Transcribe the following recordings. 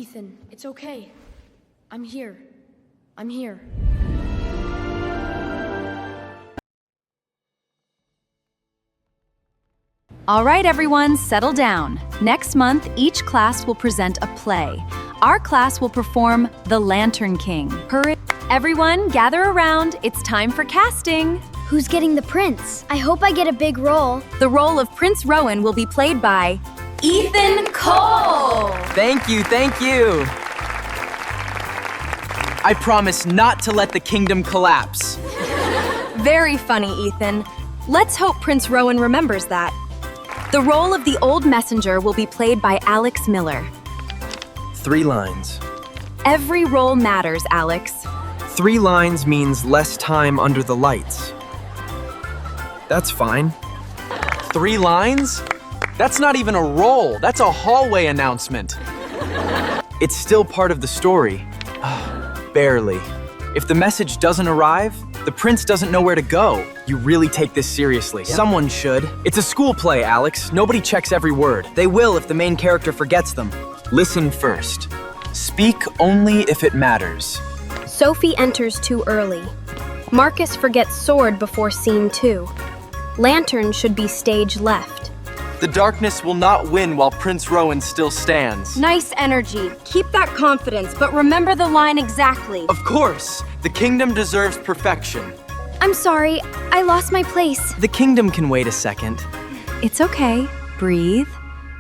Ethan, it's okay. I'm here. I'm here. All right, everyone, settle down. Next month, each class will present a play. Our class will perform The Lantern King. Hurry! Everyone, gather around. It's time for casting. Who's getting the prince? I hope I get a big role. The role of Prince Rowan will be played by Ethan Cole. Thank you, thank you. I promise not to let the kingdom collapse. Very funny, Ethan. Let's hope Prince Rowan remembers that. The role of the old messenger will be played by Alex Miller. 3 lines. Every role matters, Alex. 3 lines means less time under the lights. That's fine. 3 lines? That's not even a role. That's a hallway announcement. It's still part of the story. Barely. If the message doesn't arrive, the prince doesn't know where to go. You really take this seriously. Yep. Someone should. It's a school play, Alex. Nobody checks every word. They will if the main character forgets them. Listen first. Speak only if it matters. Sophie enters too early. Marcus forgets sword before scene 2. Lantern should be stage left. The darkness will not win while Prince Rowan still stands. Nice energy. Keep that confidence, but remember the line exactly. Of course, the kingdom deserves perfection. I'm sorry, I lost my place. The kingdom can wait a second. It's okay. Breathe.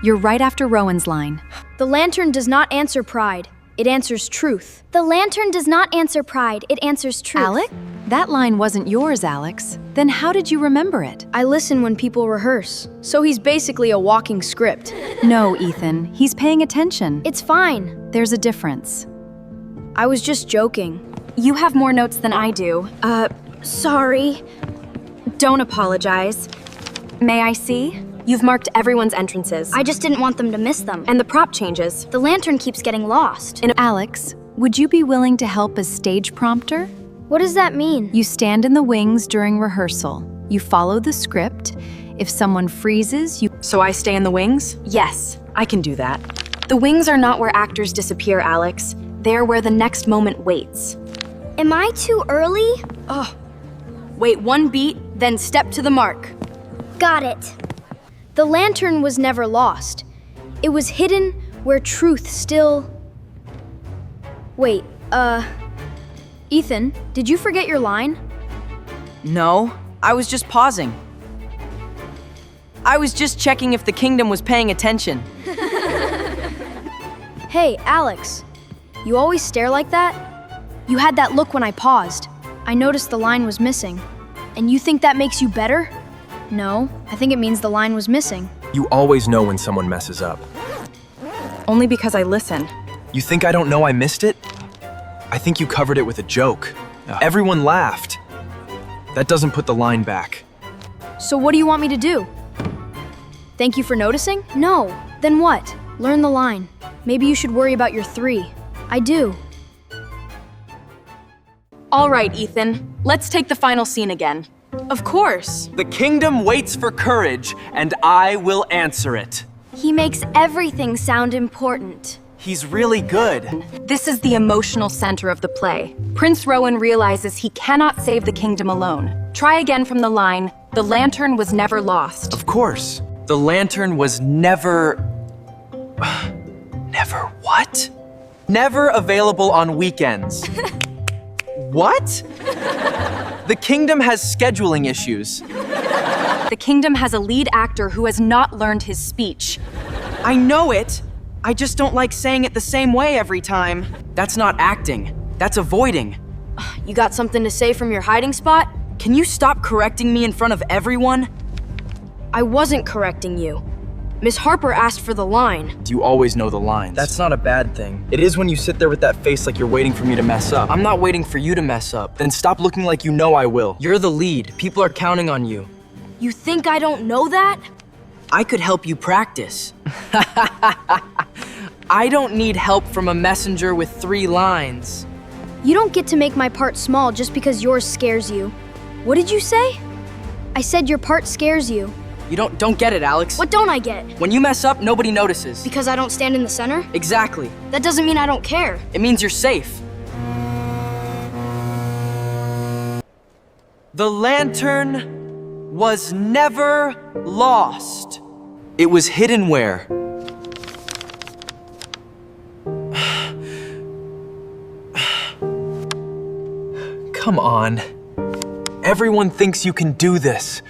You're right after Rowan's line. The lantern does not answer pride. It answers truth. The lantern does not answer pride, it answers truth. Alec? That line wasn't yours, Alex. Then how did you remember it? I listen when people rehearse, so he's basically a walking script. No, Ethan. He's paying attention. It's fine. There's a difference. I was just joking. You have more notes than I do. Sorry. Don't apologize. May I see? You've marked everyone's entrances. I just didn't want them to miss them. And the prop changes. The lantern keeps getting lost. And Alex, would you be willing to help as stage prompter? What does that mean? You stand in the wings during rehearsal. You follow the script. If someone freezes, you... So I stay in the wings? Yes. I can do that. The wings are not where actors disappear, Alex. They're where the next moment waits. Am I too early? Wait 1 beat, then step to the mark. Got it. The lantern was never lost. It was hidden where truth still... Wait, Ethan, did you forget your line? No, I was just pausing. I was just checking if the kingdom was paying attention. Hey, Alex, you always stare like that? You had that look when I paused. I noticed the line was missing. And you think that makes you better? No, I think it means the line was missing. You always know when someone messes up. Only because I listen. You think I don't know I missed it? I think you covered it with a joke. Everyone laughed. That doesn't put the line back. So what do you want me to do? Thank you for noticing? No. Then what? Learn the line. Maybe you should worry about your 3. I do. All right, Ethan. Let's take the final scene again. Of course. The kingdom waits for courage, and I will answer it. He makes everything sound important. He's really good. This is the emotional center of the play. Prince Rowan realizes he cannot save the kingdom alone. Try again from the line, "The lantern was never lost." Of course. The lantern was never... Never what? Never available on weekends. What? The kingdom has scheduling issues. The kingdom has a lead actor who has not learned his speech. I know it. I just don't like saying it the same way every time. That's not acting. That's avoiding. You got something to say from your hiding spot? Can you stop correcting me in front of everyone? I wasn't correcting you. Miss Harper asked for the line. You always know the lines. That's not a bad thing. It is when you sit there with that face like you're waiting for me to mess up. I'm not waiting for you to mess up. Then stop looking like you know I will. You're the lead. People are counting on you. You think I don't know that? I could help you practice. I don't need help from a messenger with 3 lines. You don't get to make my part small just because yours scares you. What did you say? I said your part scares you. You don't get it, Alex. What don't I get? When you mess up, nobody notices. Because I don't stand in the center? Exactly. That doesn't mean I don't care. It means you're safe. The lantern was never lost. It was hidden where? Come on. Everyone thinks you can do this.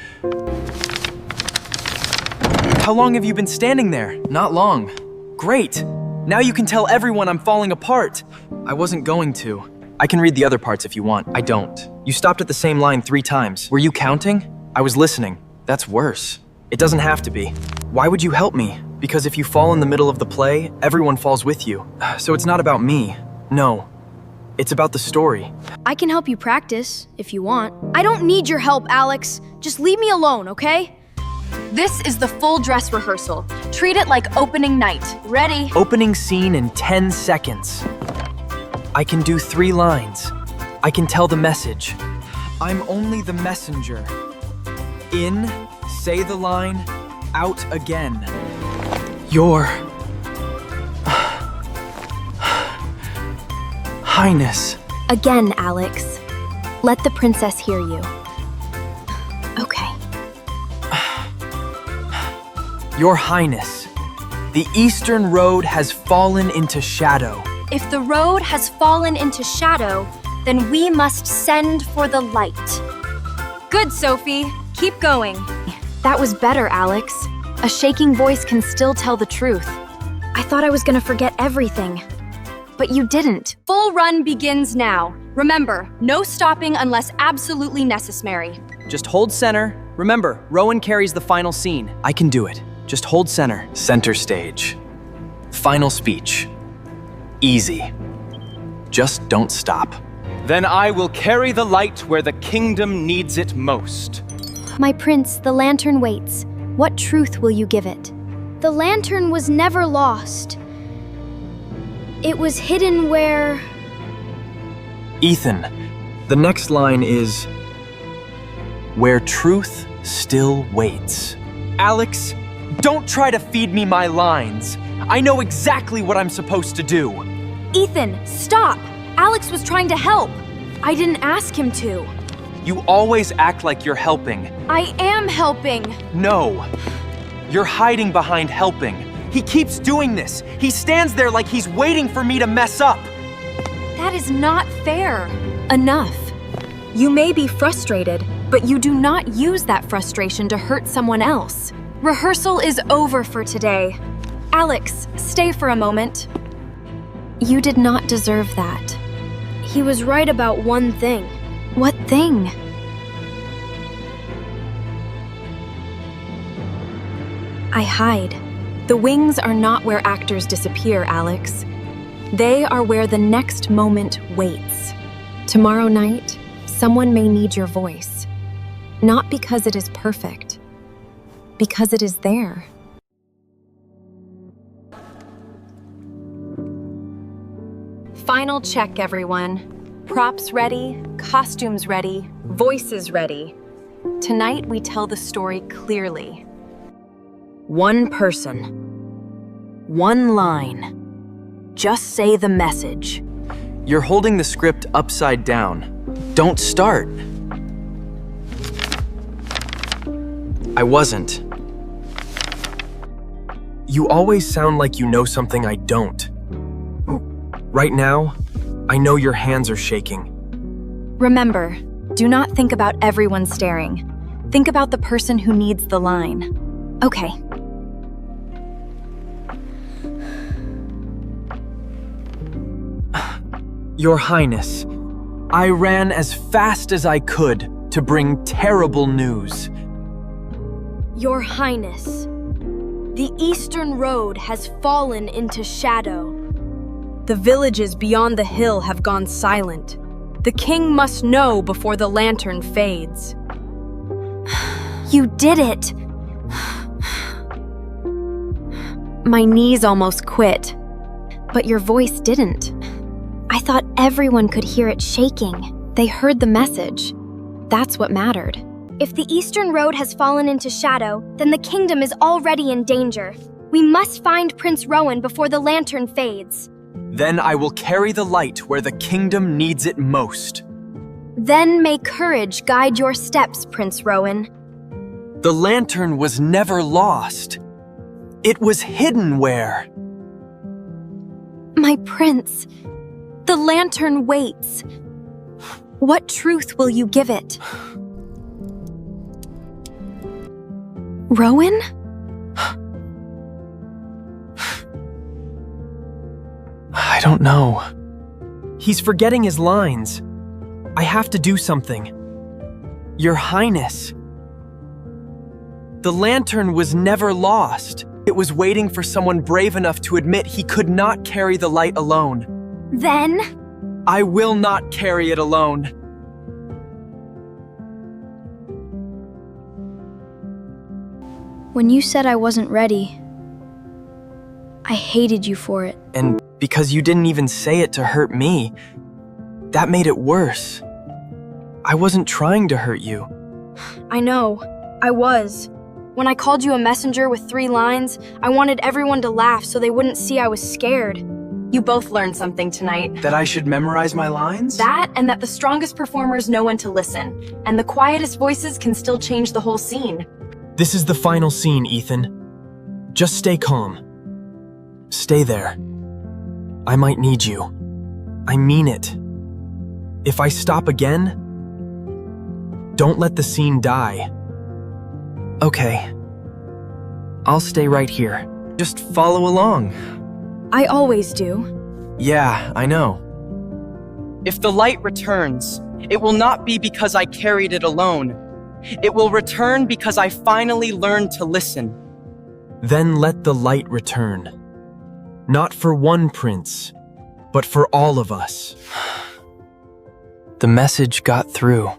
How long have you been standing there? Not long. Great. Now you can tell everyone I'm falling apart. I wasn't going to. I can read the other parts if you want. I don't. You stopped at the same line 3 times. Were you counting? I was listening. That's worse. It doesn't have to be. Why would you help me? Because if you fall in the middle of the play, everyone falls with you. So it's not about me. No. It's about the story. I can help you practice, if you want. I don't need your help, Alex. Just leave me alone, okay? This is the full dress rehearsal. Treat it like opening night. Ready? Opening scene in 10 seconds. I can do 3 lines. I can tell the message. I'm only the messenger. In, say the line, out again. Your Highness. Again, Alex. Let the princess hear you. Okay. Your Highness, the Eastern Road has fallen into shadow. If the road has fallen into shadow, then we must send for the light. Good, Sophie. Keep going. That was better, Alex. A shaking voice can still tell the truth. I thought I was gonna forget everything. But you didn't. Full run begins now. Remember, no stopping unless absolutely necessary. Just hold center. Remember, Rowan carries the final scene. I can do it. Just hold center. Center stage. Final speech. Easy. Just don't stop. Then I will carry the light where the kingdom needs it most. My prince, the lantern waits. What truth will you give it? The lantern was never lost. It was hidden where... Ethan, the next line is, where truth still waits. Alex, don't try to feed me my lines. I know exactly what I'm supposed to do. Ethan, stop! Alex was trying to help. I didn't ask him to. You always act like you're helping. I am helping. No. You're hiding behind helping. He keeps doing this. He stands there like he's waiting for me to mess up. That is not fair. Enough. You may be frustrated, but you do not use that frustration to hurt someone else. Rehearsal is over for today. Alex, stay for a moment. You did not deserve that. He was right about one thing. What thing? I hide. The wings are not where actors disappear, Alex. They are where the next moment waits. Tomorrow night, someone may need your voice. Not because it is perfect, because it is there. Final check, everyone. Props ready, costumes ready, voices ready. Tonight we tell the story clearly. One person. One line. Just say the message. You're holding the script upside down. Don't start. I wasn't. You always sound like you know something I don't. Right now, I know your hands are shaking. Remember, do not think about everyone staring. Think about the person who needs the line. Okay. Your Highness, I ran as fast as I could to bring terrible news. Your Highness, the Eastern Road has fallen into shadow. The villages beyond the hill have gone silent. The king must know before the lantern fades. You did it! My knees almost quit, but your voice didn't. I thought everyone could hear it shaking. They heard the message. That's what mattered. If the eastern road has fallen into shadow, then the kingdom is already in danger. We must find Prince Rowan before the lantern fades. Then I will carry the light where the kingdom needs it most. Then may courage guide your steps, Prince Rowan. The lantern was never lost. It was hidden where? My prince, the lantern waits. What truth will you give it? Rowan? I don't know. He's forgetting his lines. I have to do something. Your Highness. The lantern was never lost. It was waiting for someone brave enough to admit he could not carry the light alone. Then? I will not carry it alone. When you said I wasn't ready, I hated you for it. And because you didn't even say it to hurt me, that made it worse. I wasn't trying to hurt you. I know. I was. When I called you a messenger with 3 lines, I wanted everyone to laugh so they wouldn't see I was scared. You both learned something tonight. That I should memorize my lines? That and that the strongest performers know when to listen, and the quietest voices can still change the whole scene. This is the final scene, Ethan. Just stay calm. Stay there. I might need you. I mean it. If I stop again, don't let the scene die. Okay. I'll stay right here. Just follow along. I always do. Yeah, I know. If the light returns, it will not be because I carried it alone. It will return because I finally learned to listen. Then let the light return. Not for one prince, but for all of us. The message got through.